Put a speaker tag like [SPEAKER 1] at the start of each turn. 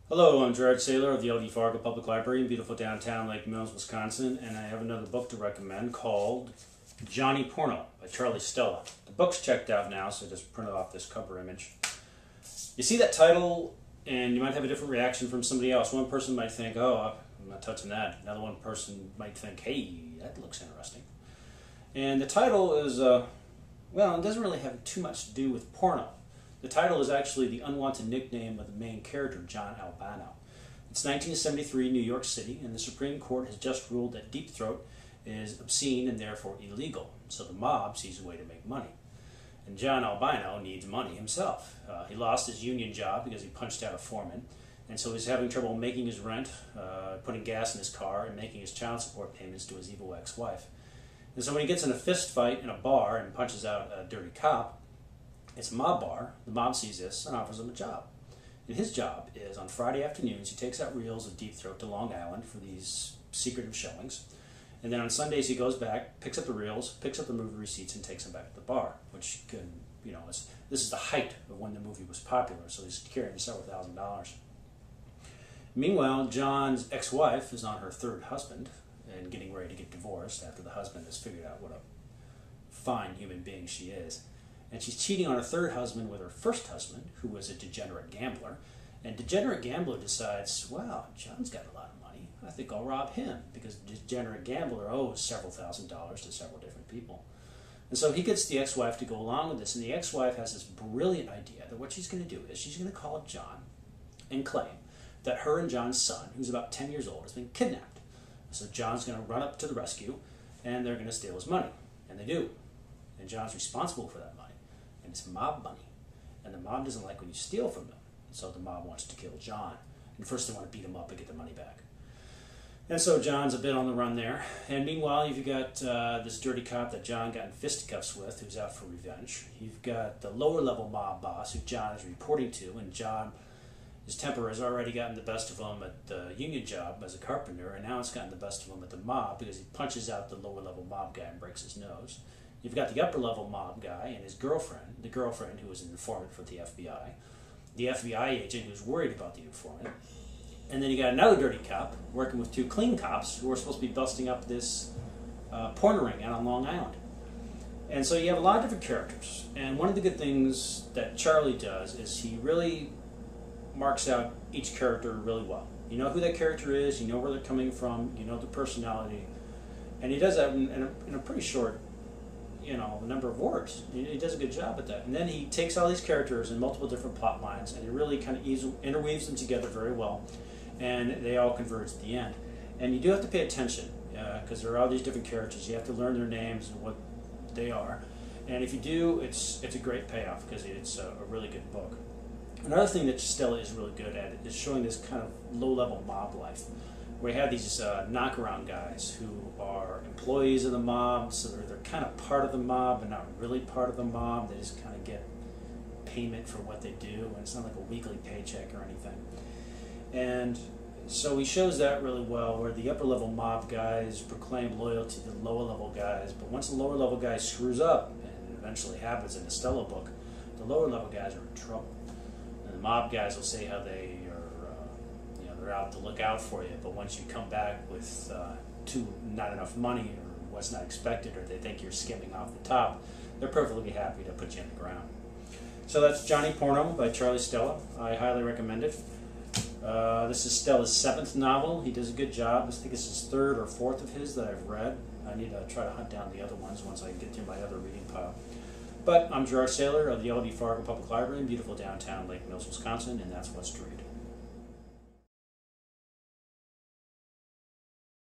[SPEAKER 1] Hello, I'm Gerard Saylor of the Fargo Public Library in beautiful downtown Lake Mills, Wisconsin, and I have another book to recommend called Johnny Porno by Charlie Stella. The book's checked out now, so I just printed off this cover image. You see that title, and you might have a different reaction from somebody else. One person might think, oh, I'm not touching that. Another one person might think, hey, that looks interesting. And the title is, well, it doesn't really have too much to do with porno. The title is actually the unwanted nickname of the main character, John Albano. It's 1973 New York City, and the Supreme Court has just ruled that deep throat is obscene and therefore illegal. So the mob sees a way to make money. And John Albano needs money himself. He lost his union job because he punched out a foreman, and so he's having trouble making his rent, putting gas in his car, and making his child support payments to his evil ex-wife. And so when he gets in a fist fight in a bar and punches out a dirty cop, it's a mob bar. The mob sees this and offers him a job. And his job is on Friday afternoons, he takes out reels of Deep Throat to Long Island for these secretive showings. And then on Sundays he goes back, picks up the reels, picks up the movie receipts, and takes them back to the bar, which can, this is the height of when the movie was popular, so he's carrying several $1,000s. Meanwhile, John's ex-wife is on her third husband and getting ready to get divorced after the husband has figured out what a fine human being she is. And she's cheating on her third husband with her first husband, who was a degenerate gambler. And degenerate gambler decides, wow, John's got a lot of money. I think I'll rob him, because the degenerate gambler owes several $1,000s to several different people. And so he gets the ex-wife to go along with this, and the ex-wife has this brilliant idea that what she's going to do is she's going to call John and claim that her and John's son, who's about 10 years old, has been kidnapped. So John's going to run up to the rescue, and they're going to steal his money. And they do. And John's responsible for that money. And it's mob money. And the mob doesn't like when you steal from them. So the mob wants to kill John. And first they want to beat him up and get the money back. And so John's a bit on the run there. And meanwhile, you've got this dirty cop that John got in fisticuffs with, who's out for revenge. You've got the lower level mob boss who John is reporting to. And John, his temper has already gotten the best of him at the union job as a carpenter. And now it's gotten the best of him at the mob because he punches out the lower level mob guy and breaks his nose. You've got the upper level mob guy and his girlfriend, the girlfriend who was an informant for the FBI agent who's worried about the informant. And then you got another dirty cop working with two clean cops who are supposed to be busting up this porn ring out on Long Island. And so you have a lot of different characters. And one of the good things that Charlie does is he really marks out each character really well. You know who that character is, you know where they're coming from, you know the personality. And he does that in a pretty short number of words. He does a good job at that. And then he takes all these characters in multiple different plot lines and he really kind of interweaves them together very well, and they all converge at the end. And you do have to pay attention because there are all these different characters. You have to learn their names and what they are. And if you do, it's a great payoff because it's a really good book. Another thing that Stella is really good at is showing this kind of low-level mob life. We have these knockaround guys who are employees of the mob, so they're kind of part of the mob but not really part of the mob. They just kind of get payment for what they do, and it's not like a weekly paycheck or anything. And so he shows that really well, where the upper level mob guys proclaim loyalty to the lower level guys, but once the lower level guy screws up, and it eventually happens in the Stella book, the lower level guys are in trouble. And the mob guys will say how they they're out to look out for you, but once you come back with not enough money or what's not expected, or they think you're skimming off the top, they're perfectly happy to put you in the ground. So that's Johnny Porno by Charlie Stella. I highly recommend it. This is Stella's 7th novel. He does a good job. I think this is 3rd or 4th of his that I've read. I need to try to hunt down the other ones once I get through my other reading pile. But I'm Gerard Saylor of the Fargo Public Library in beautiful downtown Lake Mills, Wisconsin, and that's what's to read.